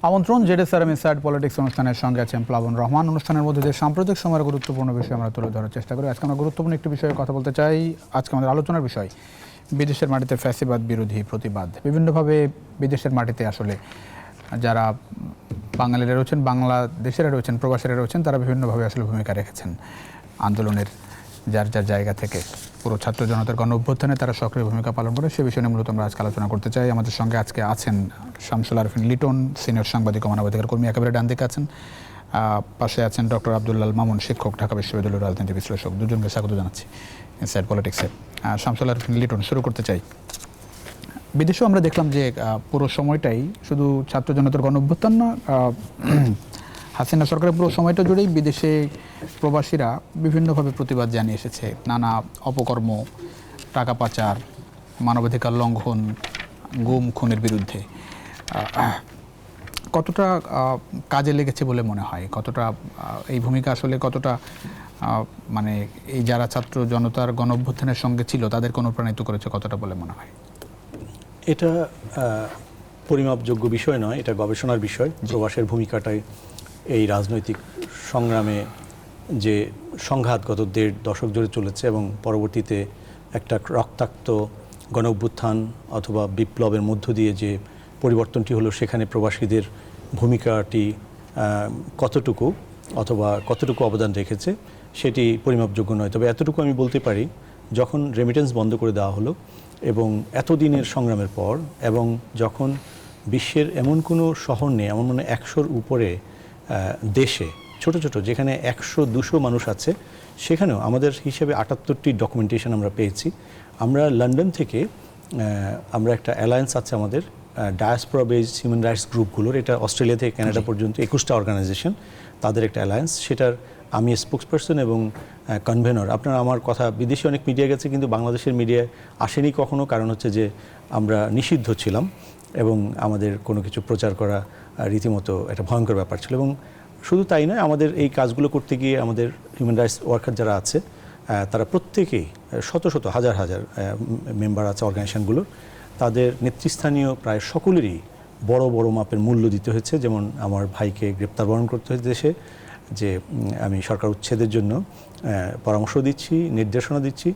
আমন্ত্রণ ZSRM inside politics অনুষ্ঠানের সঙ্গে আছেন প্লাবন রহমান। অনুষ্ঠানের মধ্যে যে সাম্প্রতিক সময়ের গুরুত্বপূর্ণ বিষয় আমরা তুলে ধরার চেষ্টা করি। আজকে আমরা গুরুত্বপূর্ণ একটি বিষয়ে কথা বলতে চাই। আজকে আমাদের আলোচনার বিষয় বিদেশের মাটিতে ফ্যাসিবাদ বিরোধী প্রতিবাদ। বিভিন্নভাবে বিদেশের মাটিতে আসলে যারা বাঙালিরা রয়েছেন, বাংলাদেশেরা রয়েছেন, প্রবাসীরা রয়েছেন, তারা বিভিন্নভাবে আসলে ভূমিকা রেখেছেন আন্দোলনের যার যার জায়গা থেকে। পুরো ছাত্র জনতার গণ অভ্যুত্থানে তারা সক্রিয় ভূমিকা পালন করে, সে বিষয়ে মূলত আমরা আজকে আলোচনা করতে চাই। আমাদের সঙ্গে আজকে আছেন শামসুল আরফিন লিটন, সিনিয়র সাংবাদিক ও মানবাধিকার কর্মী, একেবারে ডান দিকে আছেন। পাশে আছেন ডক্টর আব্দুল্লাল মামুন, শিক্ষক, ঢাকা বিশ্ববিদ্যালয়ের রাজনীতি বিশ্লেষক। দুজনকে স্বাগত জানাচ্ছি ইনসাইড পলিটিক্সে। শামসুল আরফিন লিটন, শুরু করতে চাই। বিদেশেও আমরা দেখলাম যে পুরো সময়টাই শুধু ছাত্র জনতার গণ অভ্যুত্থান না, হাসিনা সরকারের পুরো সময়টা জুড়েই বিদেশে প্রবাসীরা বিভিন্নভাবে প্রতিবাদ জানিয়ে এসেছে। নানা অপকর্ম, টাকা পাচার, মানবাধিকার লঙ্ঘন, গুম খুনের বিরুদ্ধে। কতটা কাজে লেগেছে বলে মনে হয়? কতটা এই ভূমিকা আসলে কতটা মানে এই যারা ছাত্র জনতার গণ অভ্যুত্থানের সঙ্গে ছিল তাদেরকে অনুপ্রাণিত করেছে কতটা বলে মনে হয়? এটা পরিমাপযোগ্য বিষয় নয়, এটা গবেষণার বিষয়। প্রবাসের ভূমিকাটাই এই রাজনৈতিক সংগ্রামে যে সংঘাত গত ১.৫ দশক জুড়ে চলেছে এবং পরবর্তীতে একটা রক্তাক্ত গণ অভ্যুত্থান অথবা বিপ্লবের মধ্য দিয়ে যে পরিবর্তনটি হলো, সেখানে প্রবাসীদের ভূমিকাটি কতটুকু অবদান রেখেছে সেটি পরিমাপযোগ্য নয়। তবে এতটুকু আমি বলতে পারি, যখন রেমিটেন্স বন্ধ করে দেওয়া হলো এবং এতদিনের সংগ্রামের পর, এবং যখন বিশ্বের এমন কোনো শহর নেই, এমন মানে ১০০-র উপরে দেশে ছোট ছোট যেখানে ১০০-২০০ মানুষ আছে, সেখানেও আমাদের হিসেবে ৭৮টি ডকুমেন্টেশন আমরা পেয়েছি। আমরা লন্ডন থেকে আমরা একটা অ্যালায়েন্স আছে আমাদের ডায়াসপোরা বেসড হিউম্যান রাইটস গ্রুপগুলোর, এটা অস্ট্রেলিয়া থেকে কানাডা পর্যন্ত ২১টা অর্গানাইজেশন, তাদের একটা অ্যালায়েন্স, সেটার আমি স্পোক্সপারসন এবং কনভেনর। আপনারা আমার কথা বিদেশে অনেক মিডিয়া গেছে, কিন্তু বাংলাদেশের মিডিয়ায় আসেনি কখনো, কারণ হচ্ছে যে আমরা নিষিদ্ধ ছিলাম এবং আমাদের কোনো কিছু প্রচার করা রীতিমতো একটা ভয়ঙ্কর ব্যাপার ছিল। এবং শুধু তাই নয়, আমাদের এই কাজগুলো করতে গিয়ে আমাদের হিউম্যান রাইটস ওয়ার্কার যারা আছে, তারা প্রত্যেকেই শত শত হাজার হাজার মেম্বার আছে অর্গানাইজেশনগুলোর, তাদের নেতৃস্থানীয় প্রায় সকলেরই বড় বড় মাপের মূল্য দিতে হয়েছে। যেমন আমার ভাইকে গ্রেপ্তার বরণ করতে হয়েছে দেশে, যে আমি সরকার উচ্ছেদের জন্য পরামর্শ দিচ্ছি, নির্দেশনা দিচ্ছি,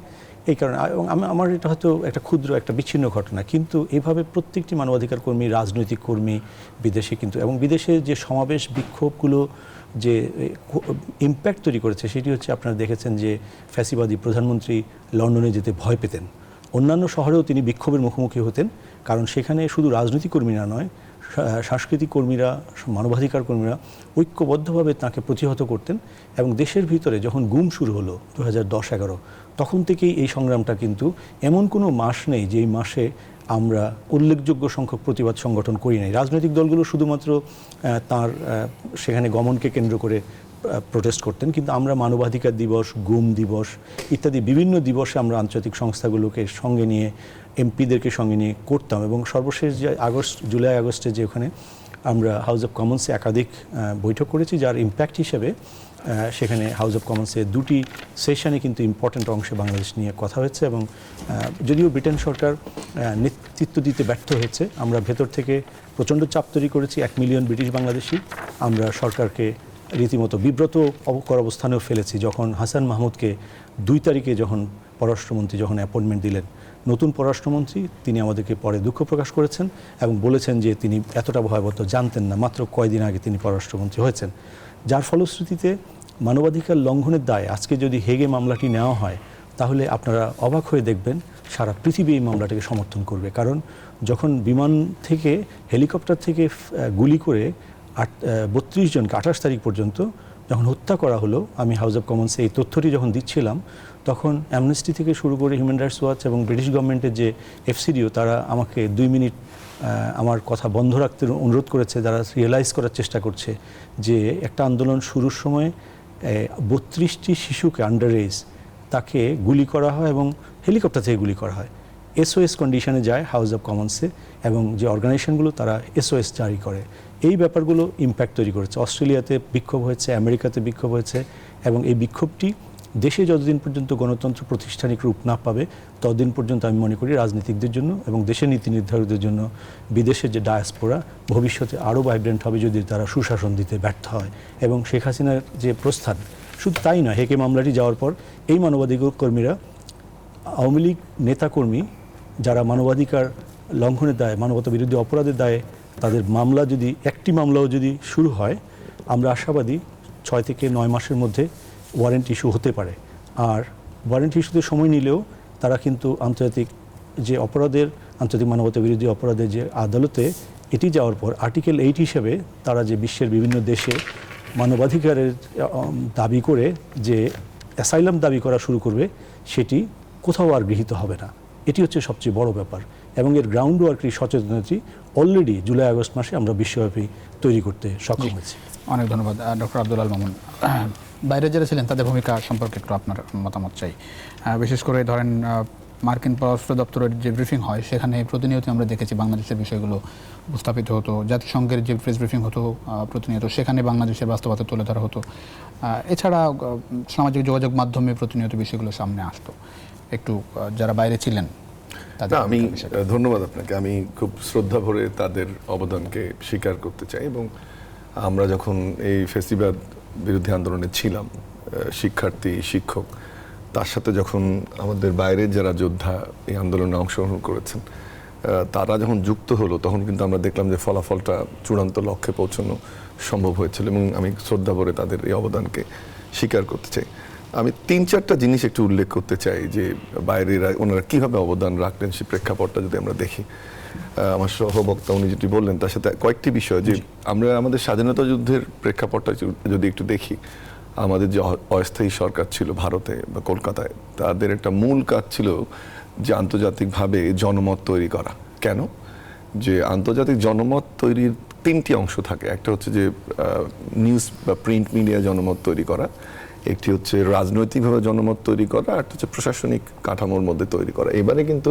এই কারণে। এবং আমার এটা হয়তো একটা ক্ষুদ্র একটা বিচ্ছিন্ন ঘটনা, কিন্তু এইভাবে প্রত্যেকটি মানবাধিকার কর্মী, রাজনৈতিক কর্মী বিদেশে কিন্তু, এবং বিদেশে যে সমাবেশ বিক্ষোভগুলো যে ইম্প্যাক্ট তৈরি করেছে, সেটি হচ্ছে আপনারা দেখেছেন যে ফ্যাসিবাদী প্রধানমন্ত্রী লন্ডনে যেতে ভয় পেতেন। অন্যান্য শহরেও তিনি বিক্ষোভের মুখোমুখি হতেন, কারণ সেখানে শুধু রাজনৈতিক কর্মীরা নয়, সাংস্কৃতিক কর্মীরা, মানবাধিকার কর্মীরা ঐক্যবদ্ধভাবে তাকে প্রতিহত করতেন। এবং দেশের ভিতরে যখন গুম শুরু হলো 2010-11, তখন থেকেই এই সংগ্রামটা, কিন্তু এমন কোনো মাস নেই যে এই মাসে আমরা উল্লেখযোগ্য সংখ্যক প্রতিবাদ সংগঠন করি নাই। রাজনৈতিক দলগুলো শুধুমাত্র তার সেখানে গমনকে কেন্দ্র করে প্রোটেস্ট করতেন, কিন্তু আমরা মানবাধিকার দিবস, গুম দিবস ইত্যাদি বিভিন্ন দিবসে আমরা আন্তর্জাতিক সংস্থাগুলোকে সঙ্গে নিয়ে, এমপিদেরকে সঙ্গে নিয়ে করতাম। এবং সর্বশেষ যে জুলাই আগস্টে যে ওখানে আমরা হাউস অফ কমন্সে একাধিক বৈঠক করেছি, যার ইম্প্যাক্ট হিসেবে সেখানে হাউস অফ কমন্সে 2টি সেশনে কিন্তু ইম্পর্ট্যান্ট অংশে বাংলাদেশ নিয়ে কথা হয়েছে। এবং যদিও ব্রিটেন সরকার নেতৃত্ব দিতে ব্যর্থ হয়েছে, আমরা ভেতর থেকে প্রচণ্ড চাপ তৈরি করেছি। 1 মিলিয়ন ব্রিটিশ বাংলাদেশি আমরা সরকারকে রীতিমতো বিব্রত অবস্থানেও ফেলেছি। যখন হাসান মাহমুদকে 2 তারিখে যখন পররাষ্ট্রমন্ত্রী যখন অ্যাপয়েন্টমেন্ট দিলেন, নতুন পররাষ্ট্রমন্ত্রী, তিনি আমাদেরকে পরে দুঃখ প্রকাশ করেছেন এবং বলেছেন যে তিনি এতটা ভয়াবহ জানতেন না, মাত্র কয়েকদিন আগে তিনি পররাষ্ট্রমন্ত্রী হয়েছেন। যার ফলশ্রুতিতে মানবাধিকার লঙ্ঘনের দায় আজকে যদি হেগে মামলাটি নেওয়া হয়, তাহলে আপনারা অবাক হয়ে দেখবেন সারা পৃথিবী এই মামলাটাকে সমর্থন করবে। কারণ যখন বিমান থেকে, হেলিকপ্টার থেকে গুলি করে 32 জনকে 28 তারিখ পর্যন্ত যখন হত্যা করা হলো, আমি হাউস অফ কমন্সে এই তথ্যটি যখন দিচ্ছিলাম, তখন অ্যামনেস্টি থেকে শুরু করে হিউম্যান রাইটস ওয়াচ এবং ব্রিটিশ গভর্নমেন্টের যে FCDO, তারা আমাকে 2 মিনিট আমার কথা বন্ধ রাখতে অনুরোধ করেছে। তারা রিয়েলাইজ করার চেষ্টা করছে যে একটা আন্দোলন শুরুর সময় 32টি শিশুকে, আন্ডার এজ, তাকে গুলি করা হয় এবং হেলিকপ্টার থেকে গুলি করা হয়। SOS কন্ডিশনে যায় হাউস অফ কমন্সে, এবং যে অর্গানাইজেশনগুলো তারা SOS জারি করে। এই ব্যাপারগুলো ইম্প্যাক্ট তৈরি করেছে। অস্ট্রেলিয়াতে বিক্ষোভ হয়েছে, আমেরিকাতে বিক্ষোভ হয়েছে, এবং এই বিক্ষোভটি দেশে যতদিন পর্যন্ত গণতন্ত্র প্রতিষ্ঠানিক রূপ না পাবে ততদিন পর্যন্ত আমি মনে করি রাজনীতিকদের জন্য এবং দেশের নীতি নির্ধারকদের জন্য বিদেশের যে ডায়াসপোরা ভবিষ্যতে আরও ভাইব্রেন্ট হবে যদি তারা সুশাসন দিতে ব্যর্থ হয়। এবং শেখ হাসিনার যে প্রস্থান, শুধু তাই নয়, হেকে মামলাটি যাওয়ার পর এই মানবাধিকার কর্মীরা, আওয়ামী লীগ নেতাকর্মী যারা মানবাধিকার লঙ্ঘনের দায়ে, মানবতা বিরোধী অপরাধের দায়ে তাদের মামলা যদি একটি মামলাও যদি শুরু হয়, আমরা আশাবাদী 6 থেকে 9 মাসের মধ্যে ওয়ারেন্ট ইস্যু হতে পারে। আর ওয়ারেন্ট ইস্যুতে সময় নিলেও তারা কিন্তু আন্তর্জাতিক যে অপরাধের, আন্তর্জাতিক মানবতা বিরোধী অপরাধের যে আদালতে এটি যাওয়ার পর আর্টিকেল 8 হিসেবে তারা যে বিশ্বের বিভিন্ন দেশে মানবাধিকারের দাবি করে যে অ্যাসাইলাম দাবি করা শুরু করবে, সেটি কোথাও আর গৃহীত হবে না। এটি হচ্ছে সবচেয়ে বড় ব্যাপার এবং এর গ্রাউন্ড ওয়ার্কের সচেতনতাটি অলরেডি জুলাই আগস্ট মাসে আমরা বিশ্বব্যাপী তৈরি করতে সক্ষম হয়েছি। অনেক ধন্যবাদ ডক্টর আব্দুল আল মামুন। বাইরে যারা ছিলেন তাদের ভূমিকা সম্পর্কে একটু আপনার মতামত চাই। বিশেষ করে ধরেন মার্কিন পররাষ্ট্র দপ্তরের যে ব্রিফিং হয় সেখানে প্রতিনিয়ত আমরা দেখেছি বাংলাদেশের বিষয়গুলো উপস্থাপিত হতো। জাতিসংঘের যে প্রেস ব্রিফিং হতো প্রতিনিয়ত, সেখানে বাংলাদেশের বাস্তবতা তুলে ধরা হতো। এছাড়া সামাজিক যোগাযোগ মাধ্যমে প্রতিনিয়ত বিষয়গুলো সামনে আসতো। একটু যারা বাইরে ছিলেন তাদের আমি ধন্যবাদ আপনাকে। আমি খুব শ্রদ্ধা ভরে তাদের অবদানকে স্বীকার করতে চাই এবং আমরা যখন এই ফেসিবাদ বিরোধী আন্দোলনে ছিলাম, শিক্ষার্থী, শিক্ষক, তার সাথে যখন আমাদের বাইরের যারা যোদ্ধা এই আন্দোলনে অংশগ্রহণ করেছেন তারা যখন যুক্ত হলো, তখন কিন্তু আমরা দেখলাম যে ফলাফলটা চূড়ান্ত লক্ষ্যে পৌঁছানো সম্ভব হয়েছিল এবং আমি শ্রদ্ধা ভরে তাদের এই অবদানকে স্বীকার করতে চাই। আমি 3-4টা জিনিস একটু উল্লেখ করতে চাই যে বাইরেরা ওনারা কীভাবে অবদান রাখলেন সেই প্রেক্ষাপটটা যদি আমরা দেখি। আমার সহবক্তা উনি যেটি বললেন তার সাথে কয়েকটি বিষয়, যে আমরা আমাদের স্বাধীনতা যুদ্ধের প্রেক্ষাপটটা যদি একটু দেখি, আমাদের যে অস্থায়ী সরকার ছিল ভারতে বা কলকাতায়, তাদের একটা মূল কাজ ছিল যে আন্তর্জাতিকভাবে জনমত তৈরি করা। কেন? যে আন্তর্জাতিক জনমত তৈরির 3টি অংশ থাকে। একটা হচ্ছে যে নিউজ বা প্রিন্ট মিডিয়া জনমত তৈরি করা, একটি হচ্ছে রাজনৈতিকভাবে জনমত তৈরি করা, আর হচ্ছে প্রশাসনিক কাঠামোর মধ্যে তৈরি করা। এবারে কিন্তু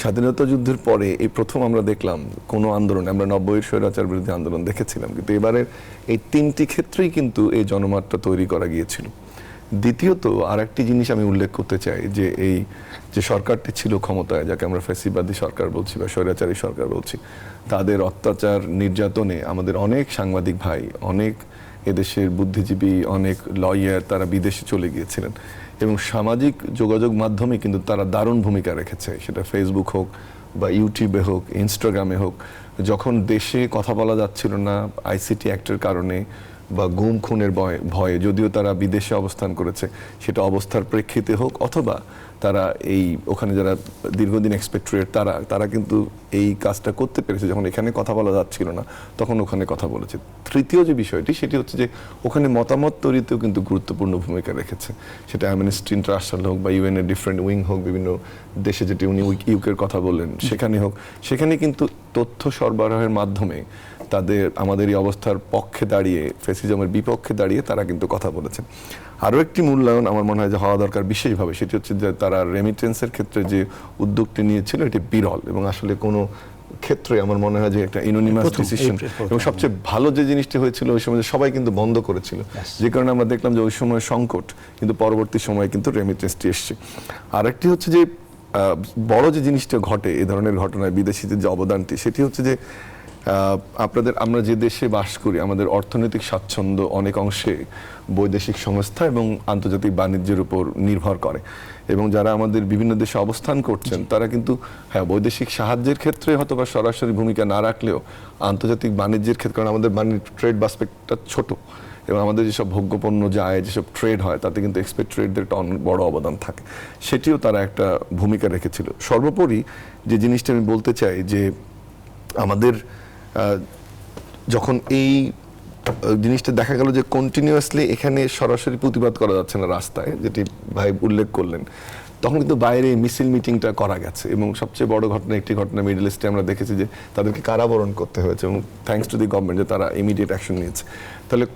স্বাধীনতা যুদ্ধের পরে এই প্রথম আমরা দেখলাম কোনো আন্দোলন, আমরা 90-এর স্বৈরাচার বিরোধী আন্দোলন দেখেছিলাম, কিন্তু এবারে এই 3টি ক্ষেত্রেই কিন্তু এই জনমতটা তৈরি করা গিয়েছিল। দ্বিতীয়ত আরেকটি জিনিস আমি উল্লেখ করতে চাই যে এই যে সরকারটি ছিল ক্ষমতায়, যাকে আমরা ফ্যাসিবাদী সরকার বলছি বা স্বৈরাচারী সরকার বলছি, তাদের অত্যাচার নির্যাতনে আমাদের অনেক সাংবাদিক ভাই, অনেক এদেশের বুদ্ধিজীবী, অনেক লয়ার তারা বিদেশে চলে গিয়েছিলেন এবং সামাজিক যোগাযোগ মাধ্যমে কিন্তু তারা দারুণ ভূমিকা রেখেছে। সেটা ফেসবুক হোক বা ইউটিউবে হোক, ইনস্টাগ্রামে হোক। যখন দেশে কথা বলা যাচ্ছিল না আইসিটি অ্যাক্টের কারণে বা গুম খুনের ভয়ে, যদিও তারা বিদেশে অবস্থান করেছে, সেটা অবস্থার প্রেক্ষিতে হোক অথবা তারা এই ওখানে যারা দীর্ঘদিন এক্সপেক্ট্রেট তারা কিন্তু এই কাজটা করতে পেরেছে। যখন এখানে কথা বলা যাচ্ছিল না তখন ওখানে কথা বলেছে। তৃতীয় যে বিষয়টি সেটি হচ্ছে যে ওখানে মতামত তৈরিতেও কিন্তু গুরুত্বপূর্ণ ভূমিকা রেখেছে। সেটা অ্যামনেস্টি ইন্টারন্যাশনাল হোক বা ইউএন এর ডিফারেন্ট উইং হোক, বিভিন্ন দেশে যেটি উনি ইউকের কথা বললেন সেখানে হোক, সেখানে কিন্তু তথ্য সরবরাহের মাধ্যমে তাদের আমাদের এই অবস্থার পক্ষে দাঁড়িয়ে, ফ্যাসিজমের বিপক্ষে দাঁড়িয়ে তারা কিন্তু কথা বলেছেন। আরও একটি মূল্যায়ন আমার মনে হয় যে হওয়া দরকার বিশেষভাবে, সেটি হচ্ছে যে তারা রেমিটেন্সের ক্ষেত্রে যে উদ্যোগটি নিয়েছিল এটি বিরল এবং আসলে কোনো ক্ষেত্রে আমার মনে হয় যে একটা ইনোনিমাস ডিসিশন। এবং সবচেয়ে ভালো যে জিনিসটি হয়েছিল ওই সময় সবাই কিন্তু বন্ধ করেছিল, যে কারণে আমরা দেখলাম যে ওই সময় সংকট, কিন্তু পরবর্তী সময়ে কিন্তু রেমিটেন্সটি এসছে। আরেকটি হচ্ছে যে বড় যে জিনিসটা ঘটে এই ধরনের ঘটনায় বিদেশিদের যে অবদানটি, সেটি হচ্ছে যে আমরা যে দেশে বাস করি আমাদের অর্থনৈতিক স্বাচ্ছন্দ্য অনেক অংশে বৈদেশিক সংস্থা এবং আন্তর্জাতিক বাণিজ্যের উপর নির্ভর করে এবং যারা আমাদের বিভিন্ন দেশে অবস্থান করছেন তারা কিন্তু বৈদেশিক সাহায্যের ক্ষেত্রে হয়তো বা সরাসরি ভূমিকা না রাখলেও আন্তর্জাতিক বাণিজ্যের ক্ষেত্রে, কারণ আমাদের ট্রেড বাস্কেটটা ছোট এবং আমাদের যেসব ভোগ্যপণ্য যায়, যেসব ট্রেড হয়, তাতে কিন্তু এক্সপেক্ট্রেটদের একটা অনেক বড় অবদান থাকে, সেটিও তারা একটা ভূমিকা রেখেছিল। সর্বোপরি যে জিনিসটা আমি বলতে চাই যে আমাদের যখন এই জিনিসটা দেখা গেল যে কন্টিনিউয়াসলি এখানে সরাসরি প্রতিবাদ করা যাচ্ছে না রাস্তায়, যেটি ভাই উল্লেখ করলেন, তখন কিন্তু বাইরে মিছিল মিটিংটা করা গেছে এবং সবচেয়ে বড় একটি ঘটনা মিডল ইস্টে আমরা দেখেছি যে তাদেরকে কারাবরণ করতে হয়েছে এবং থ্যাঙ্কস টু দি গভর্নমেন্ট যে তারা ইমিডিয়েট অ্যাকশন নিয়েছে। তাহলে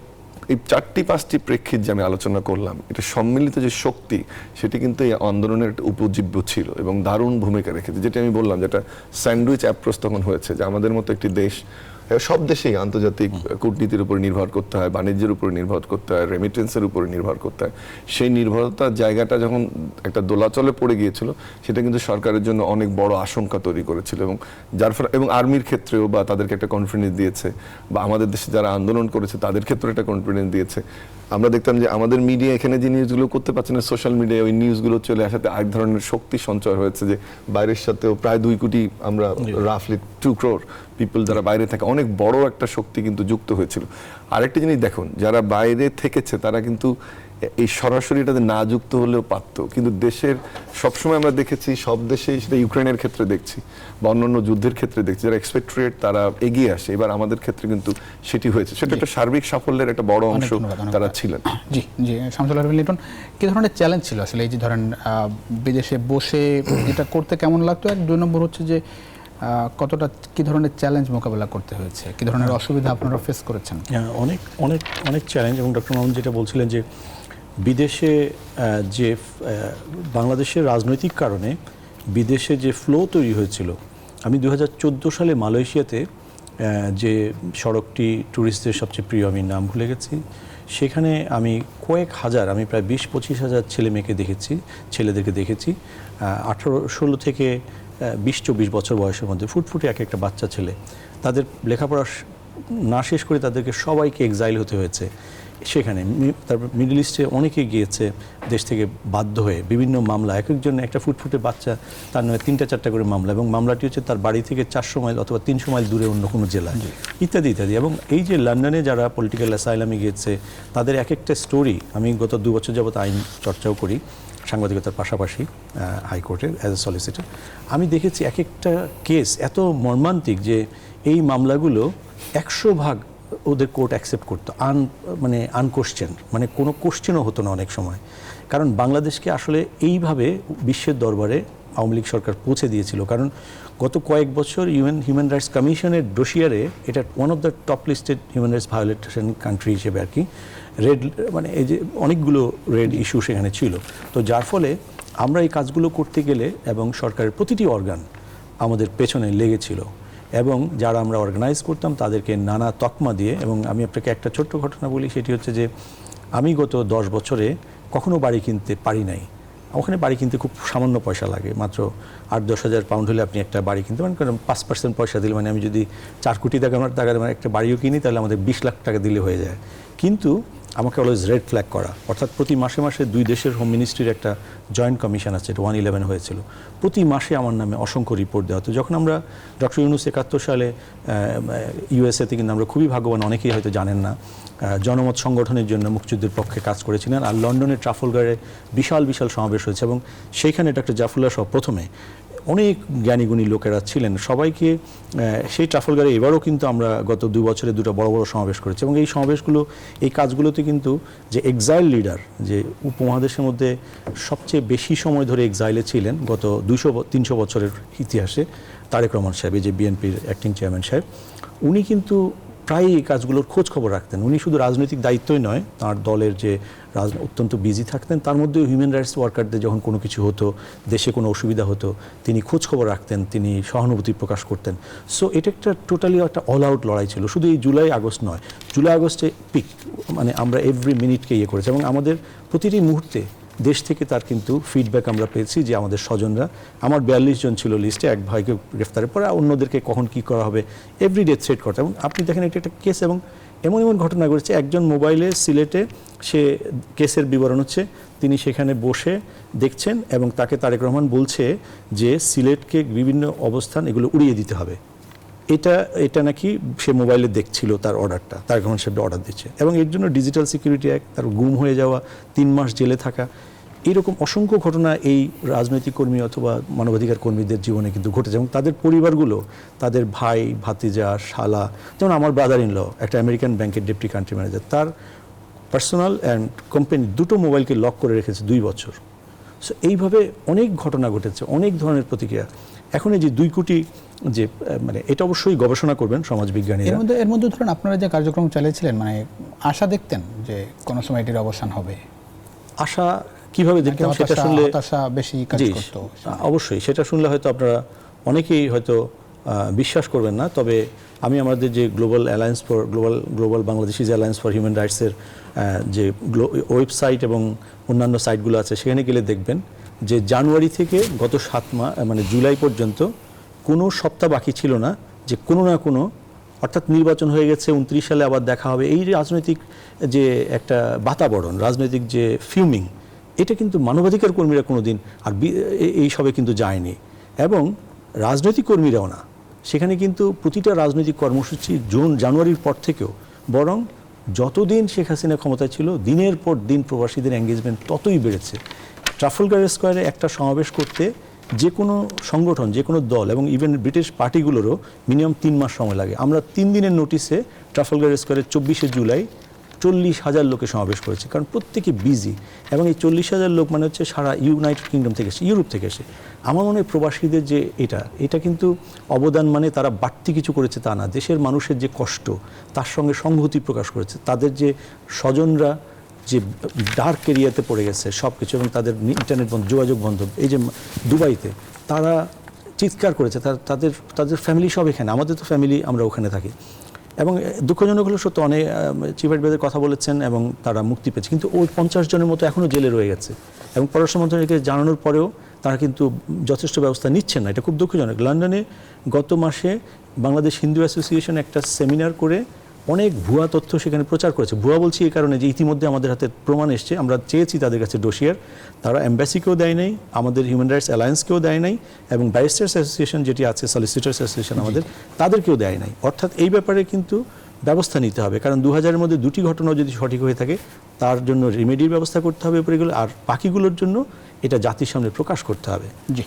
এই 4-5টি প্রেক্ষিত যে আমি আলোচনা করলাম, এটা সম্মিলিত যে শক্তি সেটি কিন্তু এই আন্দোলনের একটা উপজীব্য ছিল এবং দারুণ ভূমিকা রেখেছে। যেটা আমি বললাম, যেটা স্যান্ডউইচ অ্যাপ্রোচ তখন হয়েছে যে আমাদের মতো একটি দেশ সব দেশেই আন্তর্জাতিক কূটনীতির উপর নির্ভর করতে হয়, বাণিজ্যের উপর নির্ভর করতে হয়, রেমিটেন্সের উপর নির্ভর করতে হয়। সেই নির্ভরতার জায়গাটা যখন একটা দোলাচলে পড়ে গিয়েছিল, সেটা কিন্তু সরকারের জন্য অনেক বড় আশঙ্কা তৈরি করেছিল, এবং যার ফলে এবং আর্মির ক্ষেত্রেও বা তাদেরকে একটা কনফিডেন্স দিয়েছে, বা আমাদের দেশে যারা আন্দোলন করেছে তাদের ক্ষেত্রে একটা কনফিডেন্স দিয়েছে। আমরা দেখতাম যে আমাদের মিডিয়া এখানে যে নিউজগুলো করতে পারছে না, সোশ্যাল মিডিয়ায় ওই নিউজগুলো চলে আসাতে এক ধরনের শক্তি সঞ্চয় হয়েছে, যে বাইরের সাথেও প্রায় 2 কোটি, আমরা রাফলি 2 crore পিপল যারা বাইরে থাকে, অনেক বড় একটা শক্তি কিন্তু যুক্ত হয়েছিল। আরেকটা জিনিস দেখুন, যারা বাইরে থেকেছে তারা কিন্তু এই সরাসরি এটাতে না যুক্ত হলেও পারত, কিন্তু দেশের সবসময় আমরা দেখেছি, সব দেশেই, সেটা ইউক্রেনের ক্ষেত্রে দেখছি বা অন্যান্য যুদ্ধের ক্ষেত্রে দেখছি, যারা এক্সপেক্ট্রেট তারা এগিয়ে আসে। এবার আমাদের ক্ষেত্রে কিন্তু সেটি হয়েছে, সেটা একটা সার্বিক সাফল্যের একটা বড় অংশ তারা ছিলেন। জি জি, শামসুল আরবিন লিটন, কি ধরনের চ্যালেঞ্জ ছিল আসলে এই যে ধরেন বিদেশে বসে এটা করতে কেমন লাগতো, এক 2 নম্বর হচ্ছে যে কতটা কি ধরনের চ্যালেঞ্জ মোকাবেলা করতে হয়েছে, কি ধরনের অসুবিধা আপনারা ফেস করেছেন? অনেক অনেক অনেক চ্যালেঞ্জ, এবং ডক্টর মামুন যেটা বলছিলেন যে বিদেশে যে বাংলাদেশের রাজনৈতিক কারণে বিদেশে যে ফ্লো তৈরি হয়েছিল। আমি 2014 সালে মালয়েশিয়াতে যে সড়কটি ট্যুরিস্টদের সবচেয়ে প্রিয়, আমি নাম ভুলে গেছি, সেখানে আমি কয়েক হাজার, আমি প্রায় 20-25 হাজার ছেলেদেরকে দেখেছি 18-16 থেকে 20-24 বছর বয়সের মধ্যে, ফুটফুটে এক একটা বাচ্চা ছেলে। তাদের লেখাপড়া না শেষ করে তাদেরকে সবাইকে এক্সাইল হতে হয়েছে সেখানে। তারপর মিডল ইস্টে অনেকে গিয়েছে দেশ থেকে বাধ্য হয়ে, বিভিন্ন মামলা, এক একজন একটা ফুটফুটে বাচ্চা, তার নামে 3টা-4টা করে মামলা, এবং মামলাটি হচ্ছে তার বাড়ি থেকে 400 মাইল অথবা 300 মাইল দূরে অন্য কোনো জেলায়, ইত্যাদি ইত্যাদি। এবং এই যে লন্ডনে যারা পলিটিক্যাল অ্যাসাইলামে গিয়েছে, তাদের এক একটা স্টোরি, আমি গত 2 বছর যাবত আইন চর্চাও করি সাংবাদিকতার পাশাপাশি হাইকোর্টের অ্যাজ এ সলিসিটর। আমি দেখেছি এক একটা কেস এত মর্মান্তিক যে এই মামলাগুলো 100% ওদের কোর্ট অ্যাকসেপ্ট করতো, মানে আনকোশ্চেন, মানে কোনো কোশ্চেনও হতো না অনেক সময়। কারণ বাংলাদেশকে আসলে এইভাবে বিশ্বের দরবারে আওয়ামী লীগ সরকার পৌঁছে দিয়েছিল। কারণ গত কয়েক বছর হিউম্যান রাইটস কমিশনের ডোসিয়ারে এটা one of the top listed human rights violation country হিসেবে আর কি রেড, মানে এই যে অনেকগুলো রেড ইস্যু সেখানে ছিল। তো যার ফলে আমরা এই কাজগুলো করতে গেলে, এবং সরকারের প্রতিটি অর্গান আমাদের পেছনে লেগেছিল, এবং যারা আমরা অর্গানাইজ করতাম তাদেরকে নানা তকমা দিয়ে। এবং আমি আপনাকে একটা ছোট্ট ঘটনা বলি, সেটি হচ্ছে যে আমি গত 10 বছরে কখনো বাড়ি কিনতে পারি নাই। ওখানে বাড়ি কিনতে খুব সামান্য পয়সা লাগে, মাত্র 8-10 হাজার পাউন্ড হলে আপনি একটা বাড়ি কিনতে পারেন। কারণ 5% পয়সা দিলে, মানে আমি যদি 4 কোটি টাকা মানে একটা বাড়িও কিনি, তাহলে আমাদের 20 লাখ টাকা দিলে হয়ে যায়। কিন্তু আমাকে অলওয়েজ রেড ফ্ল্যাগ করা, অর্থাৎ প্রতি মাসে মাসে 2 দেশের হোম মিনিস্ট্রির একটা জয়েন্ট কমিশন আছে, এটা 111 হয়েছিল, প্রতি মাসে আমার নামে অসংখ্য রিপোর্ট দেওয়া হতো। যখন আমরা ডক্টর ইউনূস 71 সালে ইউএসএতে, কিন্তু আমরা খুবই ভাগ্যবান, অনেকেই হয়তো জানেন না, জনমত সংগঠনের জন্য মুক্তিযুদ্ধের পক্ষে কাজ করেছিলেন। আর লন্ডনের ট্রাফলগারে বিশাল বিশাল সমাবেশ হয়েছে, এবং সেইখানে ডক্টর জাফরুল্লাহ সহ প্রথমে অনেক জ্ঞানীগুণী লোকেরা ছিলেন, সবাইকে সেই ট্রাফলগারে এবারও কিন্তু আমরা গত 2 বছরে 2টা বড় বড় সমাবেশ করেছি। এবং এই সমাবেশগুলো, এই কাজগুলোতে কিন্তু যে এক্সাইল লিডার, যে উপমহাদেশের মধ্যে সবচেয়ে বেশি সময় ধরে এক্সাইলে ছিলেন গত 200-300 বছরের ইতিহাসে, তারেক রহমান সাহেব, যে বিএনপির অ্যাক্টিং চেয়ারম্যান সাহেব, উনি কিন্তু প্রায়ই এই কাজগুলোর খোঁজ খবর রাখতেন। উনি শুধু রাজনৈতিক দায়িত্বই নয়, তার দলের যে অত্যন্ত বিজি থাকতেন, তার মধ্যেও হিউম্যান রাইটস ওয়ার্কারদের যখন কোনো কিছু হতো, দেশে কোনো অসুবিধা হতো, তিনি খোঁজ খবর রাখতেন, তিনি সহানুভূতি প্রকাশ করতেন। সো এটা একটা টোটালি একটা অল আউট লড়াই ছিল, শুধু এই জুলাই আগস্ট নয়, জুলাই আগস্টে পিক, মানে আমরা এভরি মিনিটকে ইয়ে করেছি। এবং আমাদের প্রতিটি মুহূর্তে দেশ থেকে তার কিন্তু ফিডব্যাক আমরা পেয়েছি যে আমাদের স্বজনরা, আমার 42 জন ছিল লিস্টে, এক ভাইকে গ্রেফতারের পরে অন্যদেরকে কখন কী করা হবে এভরিডে থ্রেট করতে। এবং আপনি দেখেন এটা একটা কেস, এবং এমন এমন ঘটনা ঘটেছে, একজন মোবাইলে সিলেটে সে কেসের বিবরণ হচ্ছে, তিনি সেখানে বসে দেখছেন, এবং তাকে তারেক রহমান বলছে যে সিলেটকে বিভিন্ন অবস্থান এগুলো উড়িয়ে দিতে হবে। এটা নাকি সে মোবাইলে দেখছিল, তার অর্ডারটা তারেক রহমান সাহেব অর্ডার দিচ্ছে। এবং এর জন্য ডিজিটাল সিকিউরিটি অ্যাক্ট, তার গুম হয়ে যাওয়া, 3 মাস জেলে থাকা, এইরকম অসংখ্য ঘটনা এই রাজনৈতিক কর্মী অথবা মানবাধিকার কর্মীদের জীবনে কিন্তু ঘটেছে। এবং তাদের পরিবারগুলো, তাদের ভাই, ভাতিজা, শালা, যেমন আমার ব্রাদার ইন ল একটা আমেরিকান ব্যাংকের ডেপুটি কান্ট্রি ম্যানেজার, তার পার্সোনাল অ্যান্ড কোম্পানি 2টো মোবাইলকে লক করে রেখেছে 2 বছর। সো এইভাবে অনেক ঘটনা ঘটেছে, অনেক ধরনের প্রতিক্রিয়া। এখন এই যে 2 কোটি, যে মানে এটা অবশ্যই গবেষণা করবেন সমাজবিজ্ঞানীরা। এর মধ্যে ধরুন আপনারা যে কার্যক্রম চালিয়েছিলেন, মানে আশা দেখতেন যে কোনো সময় এটির অবসান হবে? আশা কিভাবে দেখতাম সেটা শুনলে হতাশা বেশি কাজ করত? অবশ্যই সেটা শুনলে হয়তো আপনারা অনেকেই হয়তো বিশ্বাস করবেন না, তবে আমি আমাদের যে global alliance for global Bangladeshis alliance for human রাইটসের যে ওয়েবসাইট এবং অন্যান্য সাইটগুলো আছে, সেখানে গেলে দেখবেন যে জানুয়ারি থেকে গত 7 মাস মানে জুলাই পর্যন্ত কোনো সপ্তাহ বাকি ছিল না যে কোনো না কোনো, অর্থাৎ নির্বাচন হয়ে গেছে 29 সালে আবার দেখা হবে, এই রাজনৈতিক যে একটা বাতাবরণ, রাজনৈতিক যে ফিউমিং, এটা কিন্তু মানবাধিকার কর্মীরা কোনো দিন আর এই সবে কিন্তু যায়নি, এবং রাজনৈতিক কর্মীরাও না। সেখানে কিন্তু প্রতিটা রাজনৈতিক কর্মসূচি জানুয়ারির পর থেকেও, বরং যতদিন শেখ হাসিনা ক্ষমতায় ছিল দিনের পর দিন প্রবাসীদের এঙ্গেজমেন্ট ততই বেড়েছে। ট্রাফলগার স্কোয়ারে একটা সমাবেশ করতে যে কোনো সংগঠন, যে কোনো দল এবং ইভেন ব্রিটিশ পার্টিগুলোরও মিনিমাম 3 মাস সময় লাগে। আমরা 3 দিনের নোটিসে ট্রাফলগার স্কোয়ারে 24শে জুলাই 40,000 লোকে সমাবেশ করেছে, কারণ প্রত্যেকে বিজি, এবং এই 40,000 লোক মানে হচ্ছে সারা ইউনাইটেড কিংডম থেকে এসে, ইউরোপ থেকে এসে। আমার মনে হয় প্রবাসীদের যে এটা কিন্তু অবদান মানে তারা বাড়তি কিছু করেছে তা না, দেশের মানুষের যে কষ্ট তার সঙ্গে সংহতি প্রকাশ করেছে, তাদের যে স্বজনরা যে ডার্ক এরিয়াতে পড়ে গেছে সব কিছু, এবং তাদের ইন্টারনেট বন্ধ, যোগাযোগ বন্ধ, এই যে দুবাইতে তারা চিৎকার করেছে, তাদের ফ্যামিলি সব এখানে, আমাদের তো ফ্যামিলি আমরা ওখানে থাকি। এবং দুঃখজনক হলো সত্য, অনেক চিফ অ্যাডভাইজার কথা বলেছেন এবং তারা মুক্তি পেয়েছে, কিন্তু ওই 50 জনের মতো এখনও জেলে রয়ে গেছে, এবং পররাষ্ট্র মন্ত্রণালয়কে জানানোর পরেও তারা কিন্তু যথেষ্ট ব্যবস্থা নিচ্ছেন না। এটা খুব দুঃখজনক। লন্ডনে গত মাসে বাংলাদেশ হিন্দু অ্যাসোসিয়েশন একটা সেমিনার করে অনেক ভুয়া তথ্য সেখানে প্রচার করেছে। ভুয়া বলছি এই কারণে যে ইতিমধ্যে আমাদের হাতে প্রমাণ এসছে, আমরা চেয়েছি তাদের কাছে ডোসিয়ার, তারা এম্বাসিকেও দেয় নাই, আমাদের হিউম্যান রাইটস অ্যালায়েন্সকেও দেয় নাই, এবং ব্যারিস্টার্স অ্যাসোসিয়েশন যেটি আছে, সলিসিটার্স অ্যাসোসিয়েশন আমাদের, তাদেরকেও দেয় নাই। অর্থাৎ এই ব্যাপারে কিন্তু ব্যবস্থা নিতে হবে, কারণ 2000-এর মধ্যে 2টি ঘটনাও যদি সঠিক হয়ে থাকে তার জন্য রিমেডির ব্যবস্থা করতে হবে উপরেগুলো, আর বাকিগুলোর জন্য এটা জাতির সামনে প্রকাশ করতে হবে। জি,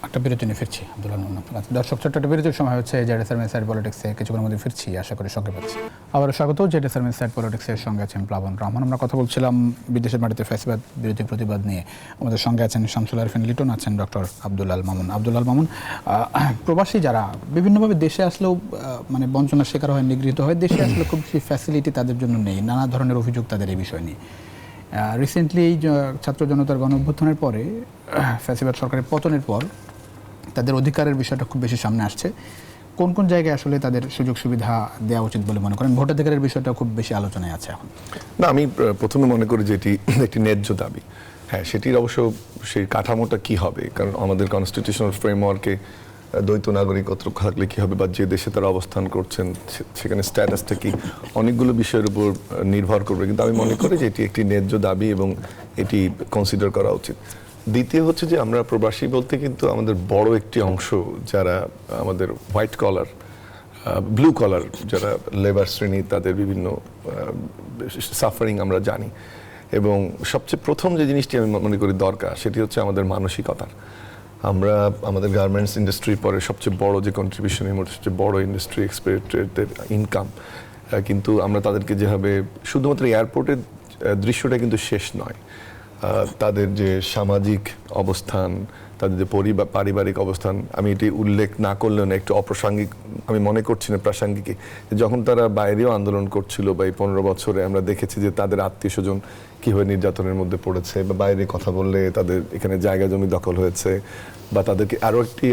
একটা বিরতি নিয়ে ফিরছি আব্দুল্লাহ মামুন। দর্শক, ছোট্ট একটা বিরতির সময় হচ্ছে জেডএসআর ইনসাইড পলিটিক্সে, কিছুক্ষণের মধ্যে ফিরছি, আশা করি সঙ্গে পাচ্ছি। আবার স্বাগত জেডএসআর ইনসাইড পলিটিক্সের সঙ্গে আছেন প্লাবন রহমান। আমরা কথা বলছিলাম বিদেশের মাটিতে ফ্যাসিবাদ বিরোধী প্রতিবাদ নিয়ে। আমাদের সঙ্গে আছেন শামসুল আরিফিন লিটন, আছেন ডক্টর আব্দুল্লাহ মামুন। আব্দুল্লাহ মামুন, প্রবাসী যারা বিভিন্নভাবে দেশে আসলেও মানে বঞ্চনার শিকার হয়, নিগৃহীত হয়, দেশে আসলে খুব বেশি ফ্যাসিলিটি তাদের জন্য নেই, নানা ধরনের অভিযোগ তাদের এই বিষয় নিয়ে। রিসেন্টলি এই ছাত্র জনতার গণ অভ্যুত্থানের পরে, ফ্যাসিবাদ সরকারের পতনের পর তাদের অধিকারের বিষয়টা খুব বেশি সামনে আসছে। কোন কোন জায়গায় আসলে তাদের সুযোগ সুবিধা দেওয়া উচিত বলে মনে করেন? ভোটাধিকারের বিষয়টা খুব বেশি আলোচনায় আছে এখন। না, আমি প্রথমে মনে করি যে এটি একটি ন্যায্য দাবি। হ্যাঁ, সেটির অবশ্য সেই কাঠামোটা কি হবে, কারণ আমাদের কনস্টিটিউশনাল ফ্রেমওয়ার্কে দ্বৈত নাগরিকত্ব থাকলে কী হবে, বা যে দেশে তারা অবস্থান করছেন সেখানে স্ট্যাটাসটা কি, অনেকগুলো বিষয়ের উপর নির্ভর করবে। কিন্তু আমি মনে করি যে এটি একটি ন্যায্য দাবি এবং এটি কনসিডার করা উচিত। দ্বিতীয় হচ্ছে যে আমরা প্রবাসী বলতে কিন্তু আমাদের বড় একটি অংশ যারা আমাদের হোয়াইট কলার, ব্লু কলার যারা লেবার শ্রেণী, তাদের বিভিন্ন সাফারিং আমরা জানি। এবং সবচেয়ে প্রথম যে জিনিসটি আমি মনে করি দরকার, সেটি হচ্ছে আমাদের মানসিকতার। আমরা আমাদের গার্মেন্টস ইন্ডাস্ট্রির পরে সবচেয়ে বড় যে কন্ট্রিবিউশন, এই মুহূর্তে সবচেয়ে বড় ইন্ডাস্ট্রি এক্সপোর্টের ইনকাম, কিন্তু আমরা তাদেরকে যেভাবে, শুধুমাত্র এয়ারপোর্টের দৃশ্যটা কিন্তু শেষ নয়, তাদের যে সামাজিক অবস্থান, তাদের যে পারিবারিক অবস্থান, আমি এটি উল্লেখ না করলেও না, একটু অপ্রাসঙ্গিক আমি মনে করছি না, প্রাসঙ্গিক। যখন তারা বাইরেও আন্দোলন করছিল বা এই 15 বছরে আমরা দেখেছি যে তাদের আত্মীয় স্বজন কীভাবে নির্যাতনের মধ্যে পড়েছে, বা বাইরে কথা বললে তাদের এখানে জায়গা জমি দখল হয়েছে, বা তাদেরকে আরও একটি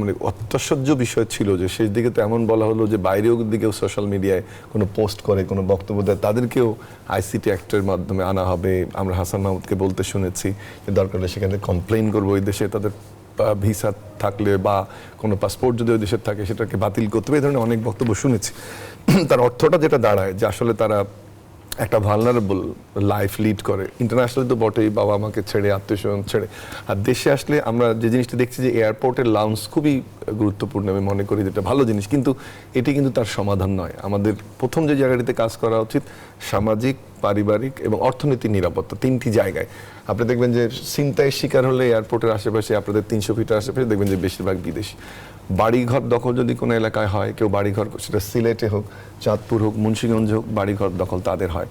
মানে অত্যাশ্চর্য বিষয় ছিল যে শেষ দিকে তো এমন বলা হলো যে বাইরেও দিকেও সোশ্যাল মিডিয়ায় কোনো পোস্ট করে, কোনো বক্তব্য দেয়, তাদেরকেও আইসিটি অ্যাক্টের মাধ্যমে আনা হবে। আমরা হাসান মাহমুদকে বলতে শুনেছি যে দরকার হলে সেখানে কমপ্লেইন করবো, ওই দেশে তাদের ভিসা থাকলে বা কোনো পাসপোর্ট যদি ওই দেশের থাকে সেটাকে বাতিল করতে হবে। এই ধরনের অনেক বক্তব্য শুনেছি। তার অর্থটা যেটা দাঁড়ায় যে আসলে তারা একটা ভালনারেবল লাইফ লিড করে। ইন্টারন্যাশনাল তো বটেই, বাবা আমাকে ছেড়ে, আত্মীয় স্বজন ছেড়ে। আর দেশে আসলে আমরা যে জিনিসটা দেখছি যে এয়ারপোর্টের লাউঞ্জ খুবই গুরুত্বপূর্ণ, আমি মনে করি যেটা ভালো জিনিস, কিন্তু এটি কিন্তু তার সমাধান নয়। আমাদের প্রথম যে জায়গাটিতে কাজ করা উচিত, সামাজিক, পারিবারিক এবং অর্থনৈতিক নিরাপত্তা, 3টি জায়গায়। আপনি দেখবেন যে ছিনতাইয়ের শিকার হলে এয়ারপোর্টের আশেপাশে, আপনাদের 300 ফিটের আশেপাশে দেখবেন যে বেশিরভাগ বিদেশি। বাড়িঘর দখল যদি কোনো এলাকায় হয়, কেউ বাড়িঘর, সেটা সিলেটে হোক, চাঁদপুর হোক, মুন্সিগঞ্জ হোক, বাড়িঘর দখল তাদের হয়।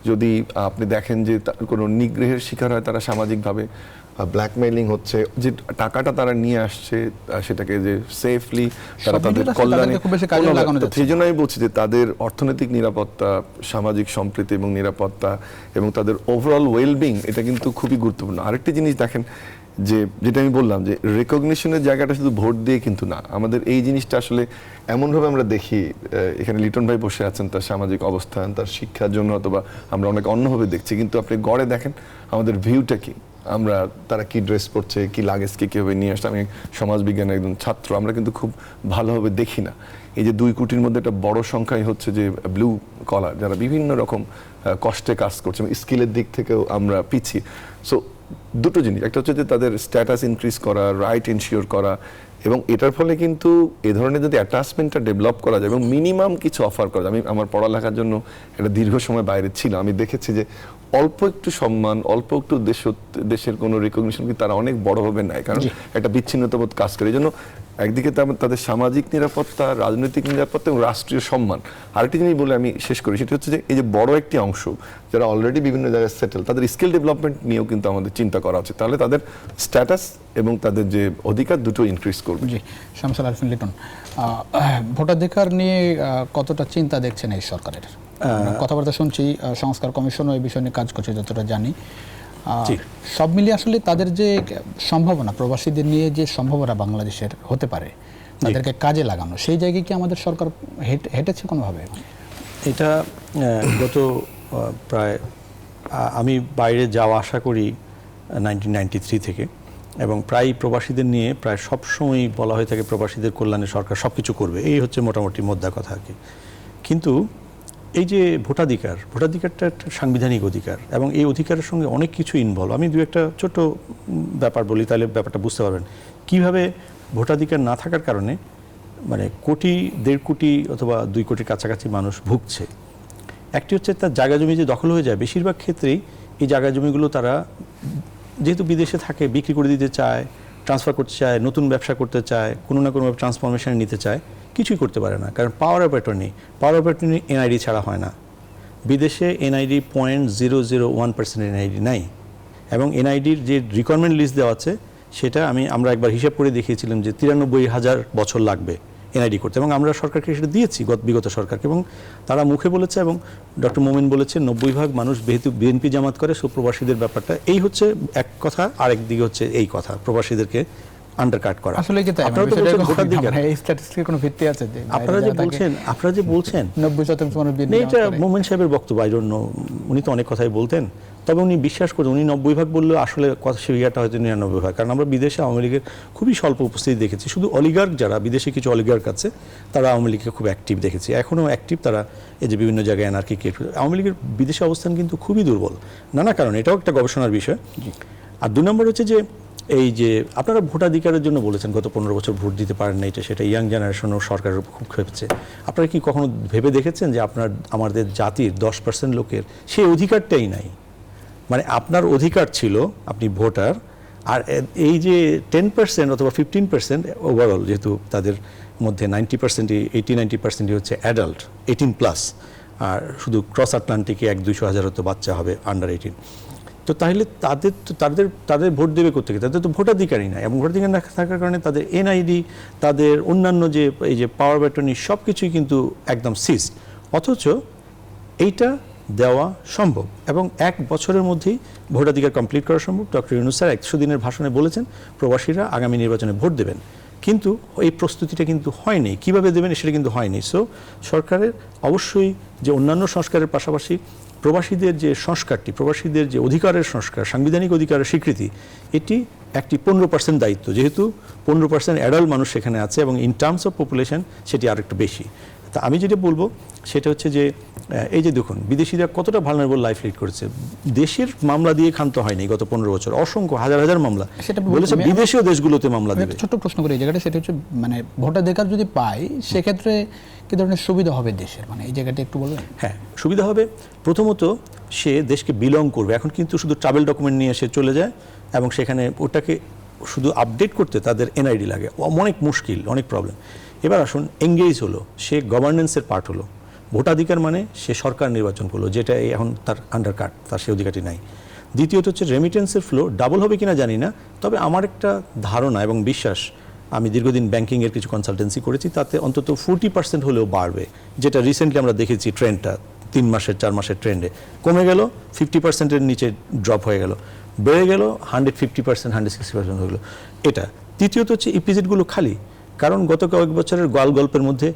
যদি আপনি দেখেন যে কোনো নিগ্রহের শিকার হয় তারা সামাজিকভাবে, ব্ল্যাকমেইলিং হচ্ছে, যে টাকাটা তারা নিয়ে আসছে সেটাকে যে সেফলি তারা তাদের কল্যাণে, সেই জন্য আমি বলছি যে তাদের অর্থনৈতিক নিরাপত্তা, সামাজিক সম্প্রীতি এবং নিরাপত্তা এবং তাদের ওভারঅল ওয়েলবিং, এটা কিন্তু খুবই গুরুত্বপূর্ণ। আরেকটি জিনিস দেখেন, যে যেটা আমি বললাম যে রেকগনিশনের জায়গাটা শুধু ভোট দিয়ে কিন্তু না, আমাদের এই জিনিসটা আসলে এমনভাবে আমরা দেখি, এখানে লিটন ভাই বসে আছেন, তার সামাজিক অবস্থান, তার শিক্ষার জন্য, অথবা আমরা অনেক অন্যভাবে দেখছি, কিন্তু আপনি গড়ে দেখেন আমাদের ভিউটা কি, আমরা তারা কি ড্রেস পরছে, কি লাগেজকে কীভাবে নিয়ে আসছে। আমি সমাজবিজ্ঞানের একজন ছাত্র, আমরা কিন্তু খুব ভালোভাবে দেখি না। এই যে 2 কোটির মধ্যে একটা বড় সংখ্যাই হচ্ছে যে ব্লু কলার, যারা বিভিন্ন রকম কষ্টে কাজ করছে, স্কিলের দিক থেকেও আমরা পিছিয়ে। সো দুটো জিনিস, একটা হচ্ছে যে তাদের স্ট্যাটাস ইনক্রিজ করা, রাইট এনশিওর করা, এবং এটার ফলে কিন্তু এ ধরনের যদি অ্যাটাচমেন্টটা ডেভেলপ করা যায় এবং মিনিমাম কিছু অফার করা যায়। আমি আমার পড়ালেখার জন্য একটা দীর্ঘ সময় বাইরে ছিল, আমি দেখেছি যে অল্প একটু সম্মান, অল্প একটু দেশের কোনো রিকগনিশন কি তারা অনেক বড়ভাবে নেয়, কারণ একটা বিচ্ছিন্নতাবোধ কাজ করে। এই জন্য একদিকে তাদের সামাজিক নিরাপত্তা, রাজনৈতিক নিরাপত্তা এবং রাষ্ট্রীয় সম্মান। আরেকটি জিনিস বলে আমি শেষ করি, সেটা হচ্ছে যে এই যে বড় একটি অংশ যারা অলরেডি বিভিন্ন জায়গায় সেটেল, তাদের স্কিল ডেভেলপমেন্ট নিয়েও কিন্তু আমাদের চিন্তা করা উচিত, তাহলে তাদের স্ট্যাটাস এবং তাদের যে অধিকার দুটো ইনক্রিজ করবে। জি, শামসুল আরিফিন লিটন, ভোটাধিকার নিয়ে কতটা চিন্তা দেখছেন এই সরকারের? কথাবার্তা শুনছি, সংস্কার কমিশনও এই বিষয় নিয়ে কাজ করছে যতটা জানি। সব মিলিয়ে আসলে তাদের যে সম্ভাবনা, প্রবাসীদের নিয়ে যে সম্ভাবনা বাংলাদেশের হতে পারে, তাদেরকে কাজে লাগানো, সেই জায়গায় কি আমাদের সরকার হেঁটেছে কোনোভাবে? এটা গত প্রায় আমি বাইরে যাওয়া আশা করি 1993 থেকে, এবং প্রায় প্রবাসীদের নিয়ে প্রায় সবসময়ই বলা হয়ে থাকে প্রবাসীদের কল্যাণে সরকার সব কিছু করবে, এই হচ্ছে মোটামুটি মোদ্দা কথা আর কি। কিন্তু এই যে ভোটাধিকারটা একটা সাংবিধানিক অধিকার, এবং এই অধিকারের সঙ্গে অনেক কিছু ইনভলভ। আমি দু একটা ছোট ব্যাপার বলি, তাহলে ব্যাপারটা বুঝতে পারবেন কিভাবে ভোটাধিকার না থাকার কারণে মানে 1.5 কোটি অথবা 2 কোটির কাছাকাছি মানুষ ভুগছে। একটি হচ্ছে তার জায়গা জমি যে দখল হয়ে যায়, বেশিরভাগ ক্ষেত্রেই এই জায়গা জমিগুলো তারা যেহেতু বিদেশে থাকে বিক্রি করে দিতে চায়, ট্রান্সফার করতে চায়, নতুন ব্যবসা করতে চায়, কোনো না কোনোভাবে ট্রান্সফরমেশন নিতে চায়, কিছুই করতে পারে না, কারণ পাওয়ার অফ অ্যাটর্নি এনআইডি ছাড়া হয় না। বিদেশে এনআইডি 0.001% এনআইডি নাই, এবং এনআইডির যে রিকোয়ারমেন্ট লিস্ট দেওয়া আছে সেটা আমরা একবার হিসাব করে দেখিয়েছিলাম যে 93,000 বছর লাগবে এনআইডি করতে, এবং আমরা সরকারকে সেটা দিয়েছি বিগত সরকারকে, এবং তারা মুখে বলেছে, এবং ডক্টর মোমিন বলেছে 90% মানুষ যেহেতু বিএনপি জামাত করে, সো প্রবাসীদের ব্যাপারটা এই হচ্ছে এক কথা, আরেক দিকে হচ্ছে এই কথা, প্রবাসীদেরকে আন্ডারকাট করা। আসলে কি তাই? আপনারা তো বলছেন ভোটাধিকার, এই স্ট্যাটিস্টিকের কোনো ভিত্তি আছে? আপনারা যে বলছেন 90% মানুষ বিএনপি এটা মোমেন সাহেবের বক্তব্য, আই ডোন্ট নো, উনি তো অনেক কথাই বলতেন, তবে উনি বিশ্বাস করেন, উনি 90% বললেও আসলে কথা সেটা হয়তো 99%, কারণ আমরা বিদেশে আওয়ামী লীগের খুবই স্বল্প উপস্থিতি দেখেছি। শুধু অলিগার্ক যারা বিদেশে কিছু অলিগার্ক আছে তারা আওয়ামী লীগকে খুব অ্যাক্টিভ দেখেছি, এখনও অ্যাক্টিভ, তারা এই যে বিভিন্ন জায়গায় অ্যানার্কি ক্রিয়েট করে। আওয়ামী লীগের বিদেশে অবস্থান কিন্তু খুবই দুর্বল নানা কারণে, এটাও একটা গবেষণার বিষয়। আর 2 নম্বর হচ্ছে যে এই যে আপনারা ভোটাধিকারের জন্য বলেছেন গত 15 বছর ভোট দিতে পারেন না, সেটা ইয়াং জেনারেশনও সরকারের উপর খুব খেপছে। আপনারা কি কখনো ভেবে দেখেছেন যে আমাদের জাতির 10% লোকের সেই অধিকারটাই নাই? মানে আপনার অধিকার ছিল, আপনি ভোটার, আর এই যে 10% অথবা 15% ওভারঅল, যেহেতু তাদের মধ্যে 90% হচ্ছে অ্যাডাল্ট 18+, আর শুধু ক্রস আটলান্টিকে 100-200 হাজার হয়তো বাচ্চা হবে আন্ডার 18, তো তাহলে তাদের ভোট দেবে কোথেকে? তাদের তো ভোটাধিকারই নাই, এবং ভোটাধিকার না থাকার কারণে তাদের এনআইডি, তাদের অন্যান্য যে এই যে পাওয়ার অফ অ্যাটর্নি সব কিছুই কিন্তু একদম সিজ। অথচ এইটা দেওয়া সম্ভব, এবং 1 বছরের মধ্যেই ভোটাধিকার কমপ্লিট করা সম্ভব। ডক্টর ইউনূস স্যার 100 দিনের ভাষণে বলেছেন প্রবাসীরা আগামী নির্বাচনে ভোট দেবেন, কিন্তু এই প্রস্তুতিটা কিন্তু হয়নি, কিভাবে দেবেন সেটা কিন্তু হয়নি। সো সরকারের অবশ্যই যে অন্যান্য সংস্কারের পাশাপাশি প্রবাসীদের যে সংস্কারটি, প্রবাসীদের যে অধিকারের সংস্কার, সাংবিধানিক অধিকারের স্বীকৃতি, এটি একটি 15% দায়িত্ব, যেহেতু 15% অ্যাডাল্ট মানুষ সেখানে আছে, এবং ইন টার্মস অফ পপুলেশন সেটি আরেকটু বেশি। তা আমি যেটা বলবো সেটা হচ্ছে যে এই যে দেখুন বিদেশিরা কতটা ভালনারেবল লাইফ লিড করেছে, দেশের মামলা দিয়ে ক্ষান্ত হয়নি গত 15 বছর, অসংখ্য হাজার মামলা, সেটা বলেছে বিদেশীয় দেশগুলোতে মামলা দেবে। ছোট প্রশ্ন করি এই জায়গাটা, সেটা হচ্ছে মানে ভোটাধিকার যদি পায় সেক্ষেত্রে কি ধরনের সুবিধা হবে দেশের, মানে এই জায়গাটা একটু বলবেন? হ্যাঁ, সুবিধা হবে। প্রথমত সে দেশকে বিলং করবে, এখন কিন্তু শুধু ট্রাভেল ডকুমেন্ট নিয়ে সে চলে যায়, এবং সেখানে ওটাকে শুধু আপডেট করতে তাদের এনআইডি লাগে, অনেক মুশকিল, অনেক প্রবলেম। এবার আসুন এঙ্গেজ হলো, সে গভর্নেন্সের পার্ট হলো। ভোটাধিকার মানে সে সরকার নির্বাচন করলো, যেটা এখন তার আন্ডারকাট, তার সে অধিকারটি নাই। দ্বিতীয়ত হচ্ছে রেমিটেন্সের ফ্লো ডাবল হবে কিনা জানি না, তবে আমার একটা ধারণা এবং বিশ্বাস, আমি দীর্ঘদিন ব্যাংকিংয়ের কিছু কনসালটেন্সি করেছি, তাতে অন্তত 40% হলেও বাড়বে, যেটা রিসেন্টলি আমরা দেখেছি ট্রেন্ডটা 3 মাসের 4 মাসের ট্রেন্ডে কমে গেল, 50%-এর নিচে ড্রপ হয়ে গেল। বেড়ে গেল 150%, 160% হয়ে গেল। এটা তৃতীয়ত হচ্ছে ইপিজেডগুলো খালি, কারণ গত কয়েক বছরের গল্পের মধ্যে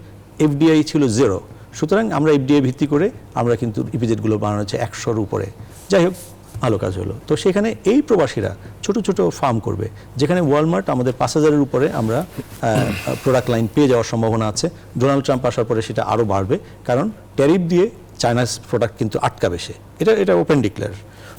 এফডিআই ছিল 0, সুতরাং আমরা এফডিআই ভিত্তি করে আমরা কিন্তু ইপিজেডগুলো বানানো হচ্ছে 100-র উপরে। যাই হোক, ভালো কাজ হলো। তো সেখানে এই প্রবাসীরা ছোট ছোট ফার্ম করবে, যেখানে ওয়ালমার্ট আমাদের 5000-এর উপরে আমরা প্রোডাক্ট লাইন পেয়ে যাওয়ার সম্ভাবনা আছে। ডোনাল্ড ট্রাম্প আসার পরে সেটা আরও বাড়বে, কারণ ট্যারিফ দিয়ে চায়নার প্রোডাক্ট কিন্তু আটকাবে সে, এটা ওপেন ডিক্লেয়ার।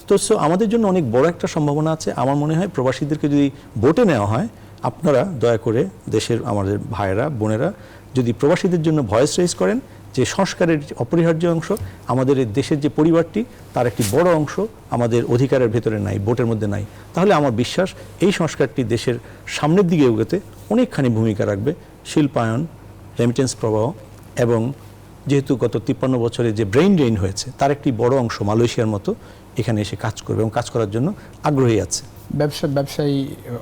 তো আমাদের জন্য অনেক বড় একটা সম্ভাবনা আছে। আমার মনে হয় প্রবাসীদেরকে যদি ভোটে নেওয়া হয়, আপনারা দয়া করে দেশের আমাদের ভাইয়েরা বোনেরা যদি প্রবাসীদের জন্য ভয়েস রেজ করেন, যে সংস্কারের অপরিহার্য অংশ আমাদের এই দেশের যে পরিবারটি, তার একটি বড় অংশ আমাদের অধিকারের ভেতরে নাই, ভোটের মধ্যে নাই, তাহলে আমার বিশ্বাস এই সংস্কারটি দেশের সামনের দিকে এগোতে অনেকখানি ভূমিকা রাখবে। শিল্পায়ন, রেমিটেন্স প্রবাহ এবং যেহেতু গত 53 বছরে যে ব্রেইন ড্রেইন হয়েছে, তার একটি বড় অংশ মালয়েশিয়ার মতো এখানে এসে কাজ করবে এবং কাজ করার জন্য আগ্রহী আছে। ব্যবসায়ী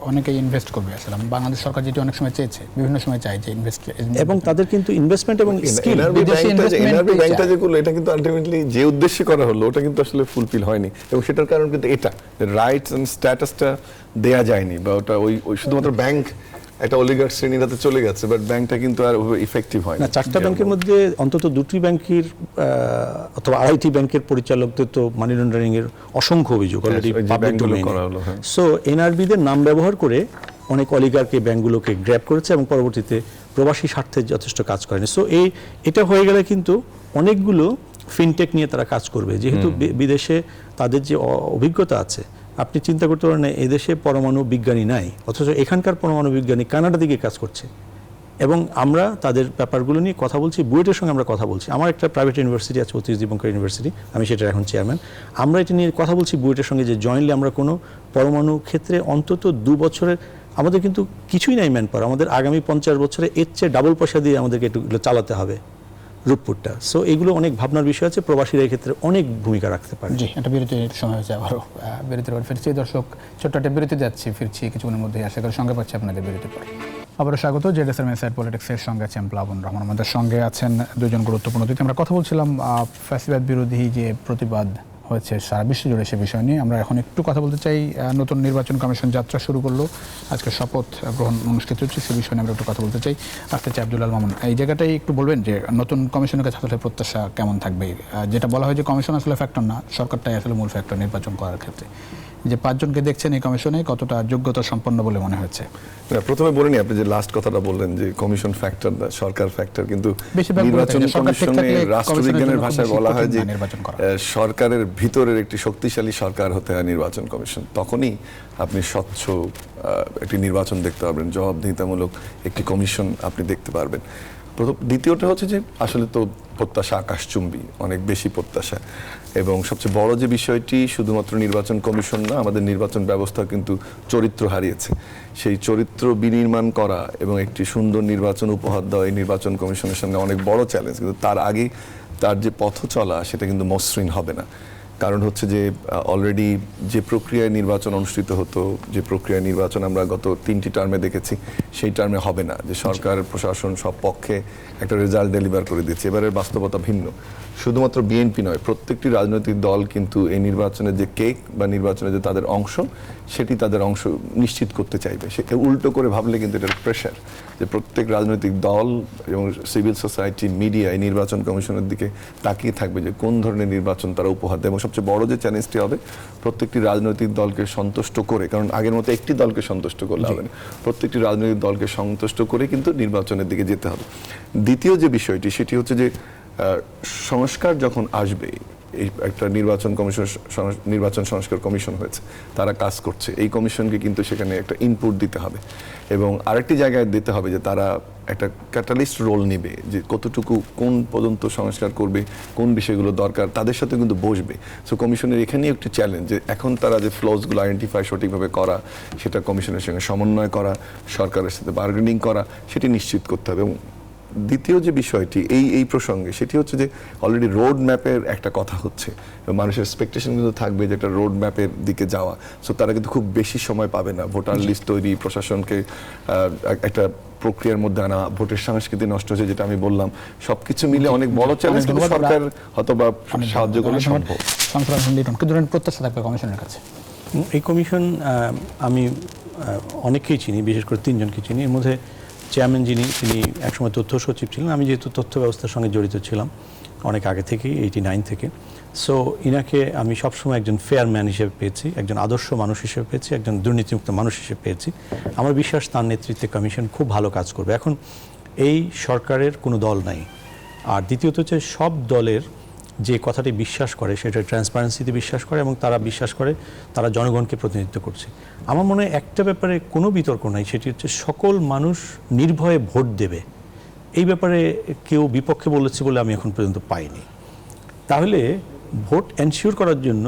অনেকেই ইনভেস্ট করবে আসলে। বাংলাদেশ সরকার যেটি অনেক সময় চেয়েছে, বিভিন্ন সময় চাই যে ইনভেস্ট, এবং তাদের কিন্তু ইনভেস্টমেন্ট এবং স্কিল, এনআরবি ব্যাংকটা যেগুলো, এটা কিন্তু আলটিমেটলি যে উদ্দেশ্যে করা হলো ওটা কিন্তু আসলে ফুলফিল হয়নি, এবং সেটার কারণ কিন্তু এটা রাইটস এন্ড স্ট্যাটাসটা দেয়া যায়নি, বা ওটা ওই শুধুমাত্র ব্যাংক একটা অলিগার্ক শ্রেণীর হাতে চলে গেছে, বাট ব্যাংকটা কিন্তু আর ইফেক্টিভ হয় না। 4টা ব্যাংকের মধ্যে অন্তত 2টি ব্যাংকের অথবা 2.5টি ব্যাংকের পরিচালকদের তো মানি লন্ডারিং এর অসংখ্য অভিযোগ অলরেডি পাবলিক ডোমেইনে। সো এনআরবিদের নাম ব্যবহার করে অনেক অলিগার্ক এই ব্যাংকগুলোকে গ্র্যাব করেছে এবং পরবর্তীতে প্রবাসী স্বার্থে যথেষ্ট কাজ করেনি। সো এটা হয়ে গেলে কিন্তু অনেকগুলো ফিনটেক নিয়ে তারা কাজ করবে, যেহেতু বিদেশে তাদের যে অভিজ্ঞতা আছে। আপনি চিন্তা করতে পারেন, এদেশে পরমাণু বিজ্ঞানী নাই, অথচ এখানকার পরমাণু বিজ্ঞানী কানাডা দিকে কাজ করছে, এবং আমরা তাদের ব্যাপারগুলো নিয়ে কথা বলছি। বুয়েটের সঙ্গে আমরা কথা বলছি। আমার একটা প্রাইভেট ইউনিভার্সিটি আছে, অতীশ দীপঙ্কর ইউনিভার্সিটি, আমি সেটার এখন চেয়ারম্যান। আমরা এটা নিয়ে কথা বলছি বুয়েটের সঙ্গে, যে জয়েন্টলি আমরা কোনো পরমাণু ক্ষেত্রে অন্তত 2 বছরের, আমাদের কিন্তু কিছুই নাই ম্যান পাওয়ার, আমাদের আগামী 50 বছরে এর চেয়ে ডাবল পয়সা দিয়ে আমাদেরকে এগুলো চালাতে হবে রূপপুরটা। সো এগুলো অনেক ভাবনার বিষয় আছে, প্রবাসীরা এই ক্ষেত্রে অনেক ভূমিকা রাখতে পারে। জি, এটা বিরতির সময় হয়েছে, আবারও বিরতির পর ফিরছি। দর্শক, ছোট্ট একটা বিরতি যাচ্ছি, ফিরছি কিছুক্ষণের মধ্যেই। আশা করি সঙ্গে পাচ্ছি আপনাদের বিরতির পর। আবারও স্বাগত। জেডএসএর মেসাইড পলিটিক্সের সঙ্গে আছেন প্লাবন রহমান, আমাদের সঙ্গে আছেন দুজন গুরুত্বপূর্ণ অতিথি। আমরা কথা বলছিলাম ফ্যাসিবাদ বিরোধী যে প্রতিবাদ হয়েছে সারা বিশ্ব জুড়ে, সে বিষয় নিয়ে আমরা এখন একটু কথা বলতে চাই। নতুন নির্বাচন কমিশন যাত্রা শুরু করলো, আজকে শপথ গ্রহণ অনুষ্ঠিত হচ্ছে, সে বিষয়ে আমরা একটু কথা বলতে চাই। আসতে চাই আব্দুল আল মামুন, এই জায়গাটাই একটু বলবেন যে নতুন কমিশনের কাছে আসলে প্রত্যাশা কেমন থাকবে? যেটা বলা হয় যে কমিশন আসলে ফ্যাক্টর না, সরকারটাই আসলে মূল ফ্যাক্টর নির্বাচন করার ক্ষেত্রে। যে 5 জনকে দেখছেন এই কমিশনে, কতটা যোগ্যতা সম্পন্ন বলে মনে হচ্ছে? প্রথমে বলে নি, আপনি যে লাস্ট কথাটা বললেন যে কমিশন ফ্যাক্টর না, সরকার ফ্যাক্টর, কিন্তু নির্বাচন কমিশনে রাষ্ট্রবিজ্ঞানের ভাষায় বলা হয় যে সরকারের ভিতরের একটি শক্তিশালী সরকার হতে হয় নির্বাচন কমিশন। তখনই আপনি স্বচ্ছ একটি নির্বাচন দেখতে পারবেন, জবাবদিহিতামূলক একটি কমিশন আপনি দেখতে পারবেন। দ্বিতীয়টা হচ্ছে যে আসলে তো প্রত্যাশা আকাশচুম্বী, অনেক বেশি প্রত্যাশা, এবং সবচেয়ে বড় যে বিষয়টি শুধুমাত্র নির্বাচন কমিশন না, আমাদের নির্বাচন ব্যবস্থা কিন্তু চরিত্র হারিয়েছে। সেই চরিত্র বিনির্মাণ করা এবং একটি সুন্দর নির্বাচন উপহার দেওয়া এই নির্বাচন কমিশনের সামনে অনেক বড় চ্যালেঞ্জ। কিন্তু তার আগে তার যে পথ চলা, সেটা কিন্তু মসৃণ হবে না। কারণ হচ্ছে যে অলরেডি যে প্রক্রিয়ায় নির্বাচন অনুষ্ঠিত হতো, যে প্রক্রিয়ায় নির্বাচন আমরা গত 3টি টার্মে দেখেছি, সেই টার্মে হবে না। যে সরকার প্রশাসন সব পক্ষে একটা রেজাল্ট ডেলিভার করে দিচ্ছে। এবারের বাস্তবতা ভিন্ন। শুধুমাত্র বিএনপি নয়, প্রত্যেকটি রাজনৈতিক দল কিন্তু এই নির্বাচনের যে কেক বা নির্বাচনের যে তাদের অংশ, সেটি তাদের অংশ নিশ্চিত করতে চাইবে। সে উল্টো করে ভাবলে কিন্তু এটার প্রেশার, যে প্রত্যেক রাজনৈতিক দল এবং সিভিল সোসাইটি, মিডিয়া এই নির্বাচন কমিশনের দিকে তাকিয়ে থাকবে যে কোন ধরনের নির্বাচন তারা উপহার দেয়। এবং সবচেয়ে বড় যে চ্যালেঞ্জটি হবে, প্রত্যেকটি রাজনৈতিক দলকে সন্তুষ্ট করে, কারণ আগের মতো একটি দলকে সন্তুষ্ট করলে হবে না, প্রত্যেকটি রাজনৈতিক দলকে সন্তুষ্ট করে কিন্তু নির্বাচনের দিকে যেতে হবে। দ্বিতীয় যে বিষয়টি, সেটি হচ্ছে যে সংস্কার যখন আসবে, এই একটা নির্বাচন সংস্কার কমিশন হয়েছে, তারা কাজ করছে, এই কমিশনকে কিন্তু সেখানে একটা ইনপুট দিতে হবে। এবং আরেকটি জায়গায় দিতে হবে যে তারা একটা ক্যাটালিস্ট রোল নেবে, যে কতটুকু কোন পর্যন্ত সংস্কার করবে, কোন বিষয়গুলো দরকার, তাদের সাথে কিন্তু বসবে। সো কমিশনের এখানেই একটি চ্যালেঞ্জ, যে এখন তারা যে ফ্লসগুলো আইডেন্টিফাই সঠিকভাবে করা, সেটা কমিশনের সঙ্গে সমন্বয় করা, সরকারের সাথে বার্গেনিং করা, সেটি নিশ্চিত করতে হবে। এবং দ্বিতীয় যে বিষয়টি এই প্রসঙ্গে, সেটি হচ্ছে যে অলরেডি রোড ম্যাপের একটা কথা হচ্ছে, মানুষের এক্সপেকটেশন কিন্তু থাকবে যে একটা রোড ম্যাপের দিকে যাওয়া। সো তারা কিন্তু খুব বেশি সময় পাবে না, ভোটার লিস্ট তৈরি, প্রশাসনকে একটা প্রক্রিয়ার মধ্যে আনা, ভোটের সংস্কৃতি নষ্ট হচ্ছে, যেটা আমি বললাম, সবকিছু মিলে অনেক বড় চ্যালেঞ্জ। কিন্তু সরকার হয়তো বা সাহায্য করলে সম্ভব। কি ধরনের প্রত্যাশা থাকবে কমিশনের কাছে? এই কমিশন আমি অনেককেই চিনি, বিশেষ করে 3 জনকে চিনি। এর মধ্যে চেয়ারম্যান তিনি একসময় তথ্য সচিব ছিলেন। আমি যেহেতু তথ্য ব্যবস্থার সঙ্গে জড়িত ছিলাম অনেক আগে থেকেই, 89 থেকে। সো ইনাকে আমি সবসময় একজন ফেয়ার ম্যান হিসেবে পেয়েছি, একজন আদর্শ মানুষ হিসেবে পেয়েছি, একজন দুর্নীতিমুক্ত মানুষ হিসেবে পেয়েছি। আমার বিশ্বাস তার নেতৃত্বে কমিশন খুব ভালো কাজ করবে। এখন এই সরকারের কোনো দল নাই, আর দ্বিতীয়ত হচ্ছে সব দলের যে কথাটি বিশ্বাস করে সেটা ট্রান্সপারেন্সিতে বিশ্বাস করে, এবং তারা বিশ্বাস করে তারা জনগণকে প্রতিনিধিত্ব করছে। আমার মনে হয় একটা ব্যাপারে কোনো বিতর্ক নাই, সেটি হচ্ছে সকল মানুষ নির্ভয়ে ভোট দেবে। এই ব্যাপারে কেউ বিপক্ষে বলেছে বলে আমি এখন পর্যন্ত পাইনি। তাহলে ভোট এনশিওর করার জন্য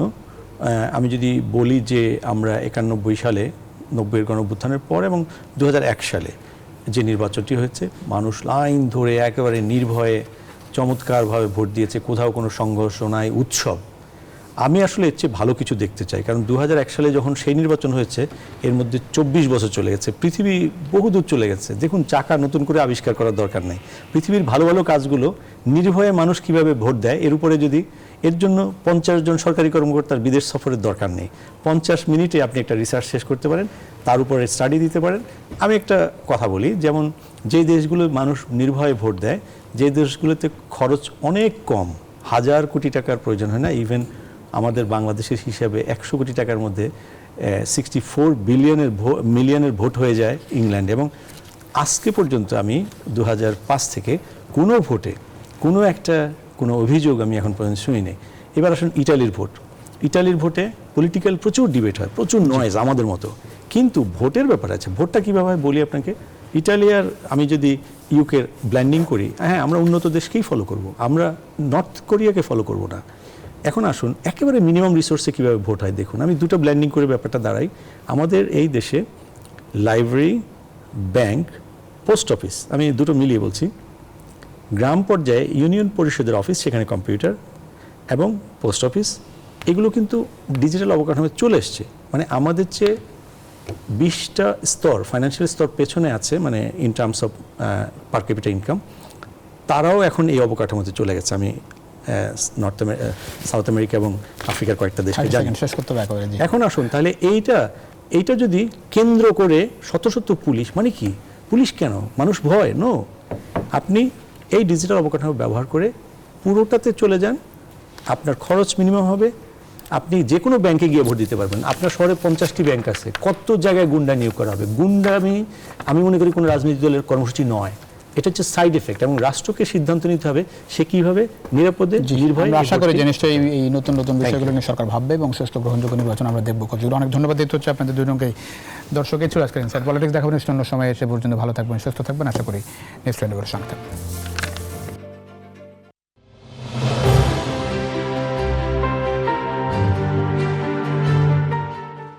আমি যদি বলি যে আমরা 91 সালে 90-এর গণঅভ্যুত্থানের পর এবং 2001 সালে যে নির্বাচনটি হয়েছে, মানুষ লাইন ধরে একেবারে নির্ভয়ে চমৎকারভাবে ভোট দিয়েছে, কোথাও কোনো সংঘর্ষ নাই, উৎসব। আমি আসলে এর চেয়ে ভালো কিছু দেখতে চাই, কারণ 2001 সালে যখন সেই নির্বাচন হয়েছে এর মধ্যে 24 বছর চলে গেছে, পৃথিবী বহুদূর চলে গেছে। দেখুন, চাকা নতুন করে আবিষ্কার করার দরকার নেই। পৃথিবীর ভালো ভালো কাজগুলো নির্ভয়ে মানুষ কিভাবে ভোট দেয়, এর উপরে যদি এর জন্য 50 জন সরকারি কর্মকর্তার বিদেশ সফরের দরকার নেই। 50 মিনিটে আপনি একটা রিসার্চ শেষ করতে পারেন, তার উপরে স্টাডি দিতে পারেন। আমি একটা কথা বলি, যেমন যে দেশগুলো মানুষ নির্ভয়ে ভোট দেয়, যে দেশগুলোতে খরচ অনেক কম, 1000 কোটি টাকার প্রয়োজন হয় না, ইভেন আমাদের বাংলাদেশের হিসাবে 100 কোটি টাকার মধ্যে 64 মিলিয়নের ভোট হয়ে যায় ইংল্যান্ডে। এবং আজকে পর্যন্ত আমি 2005 থেকে কোনো ভোটে কোনো অভিযোগ আমি এখন পর্যন্ত শুনি নেই। এবার আসুন ইটালির ভোট। ইটালির ভোটে পলিটিক্যাল প্রচুর ডিবেট হয়, প্রচুর নয়েজ আমাদের মতো, কিন্তু ভোটের ব্যাপার আছে। ভোটটা কীভাবে হয় বলি আপনাকে। ইটালি আর আমি যদি ইউকের ব্ল্যান্ডিং করি, হ্যাঁ আমরা উন্নত দেশকেই ফলো করব, আমরা নর্থ কোরিয়াকে ফলো করব না। এখন আসুন একেবারে মিনিমাম রিসোর্সে কীভাবে ভোট হয় দেখুন। আমি দুটো ব্ল্যান্ডিং করে ব্যাপারটা দাঁড়াই। আমাদের এই দেশে লাইব্রেরি, ব্যাংক, পোস্ট অফিস, আমি দুটো মিলিয়ে বলছি, গ্রাম পর্যায়ে ইউনিয়ন পরিষদের অফিস, সেখানে কম্পিউটার এবং পোস্ট অফিস, এগুলো কিন্তু ডিজিটাল অবকাঠামোয় চলে এসছে। মানে আমাদের চেয়ে 20টা স্তর, ফাইন্যান্সিয়াল স্তর পেছনে আছে, মানে in terms of per capital income. তারাও এখন এই অবকাঠামোতে চলে গেছে। আমি সাউথ আমেরিকা এবং আফ্রিকার কয়েকটা দেশকে জানি। শেষ করতে হবে একেবারে। এখন আসুন তাহলে এইটা যদি কেন্দ্র করে শত শত পুলিশ, মানে কি পুলিশ কেন, মানুষ ভয় নো, আপনি এই ডিজিটাল অবকাঠামো ব্যবহার করে পুরোটাতে চলে যান, আপনার খরচ মিনিমাম হবে, আপনি যে কোনো ব্যাংকে গিয়ে ভোট দিতে পারবেন। আপনার শহরে 50টি ব্যাংক আছে, কত জায়গায় গুন্ডা নিয়োগ করা হবে। গুন্ডামি আমি মনে করি কোনো রাজনৈতিক দলের কর্মসূচি নয়, এটা হচ্ছে সাইড এফেক্ট, এবং রাষ্ট্রকে সিদ্ধান্ত নিতে হবে সে কিভাবে নিরাপদে নির্ভয়ে। আশা করি যে নিশ্চয়ই এই নতুন নতুন বিষয়গুলো নিয়ে সরকার ভাববে এবং সুস্থ গ্রহণযোগ্য নির্বাচন আমরা দেখবো। অনেক ধন্যবাদ দিতে হচ্ছে আপনাদের দুজনকেই। দর্শক, এই ছিল আজকের ইনসাইড পলিটিক্স। দেখাবেন নিশ্চয় অন্য সময়, এসে পর্যন্ত ভালো থাকবেন, সুস্থ থাকবেন। আশা করি নিশ্চয়ই সঙ্গে থাকবেন।